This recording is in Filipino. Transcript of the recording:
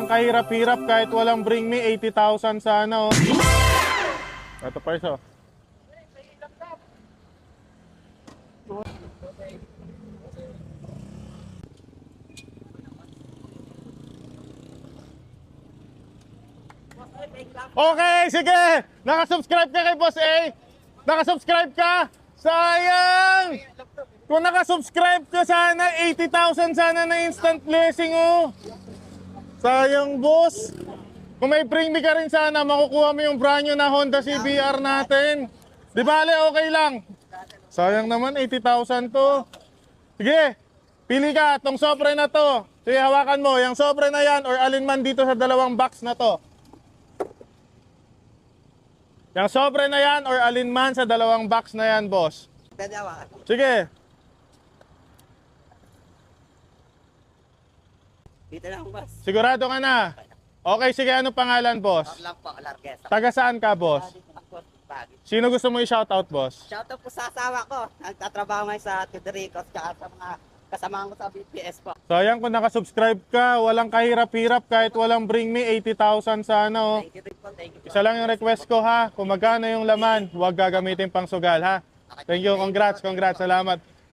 walang kahirap-hirap kahit walang bring me, 80,000 sana oh. Ito pa isa. Okay, sige! Nakasubscribe ka kay Boss A? Nakasubscribe ka? Sayang! Kung nakasubscribe ka sana, 80,000 sana na instant blessing oh. Sayang boss. Kung may bring me ka rin sana, makukuha mo yung brand new na Honda CBR natin. Di bale, okay lang. Sayang naman, 80,000 to. Sige, pili ka, tong sobre na to. Sige, hawakan mo, yung sobre na yan or alinman dito sa dalawang box na to. Yung sobre na yan or alinman sa dalawang box na yan, boss. Pwede hawakan. Sige. Dito lang, boss. Sigurado ka na? Okay, sige, ano pangalan, boss? Lang po, Largesa. Taga saan ka, boss? Sino gusto mo i-shoutout, boss? Shoutout po sa asawa ko. Nagtatrabaho ngayon sa Tidrico at sa mga kasamahan ko sa BPS po. Sayang kung nakasubscribe ka, walang kahirap-hirap kahit walang bring me, 80,000 sana oh. Thank you po, thank you po. Isa lang yung request ko ha, kung magkano yung laman, huwag gagamitin pang sugal ha. Thank you, congrats, salamat.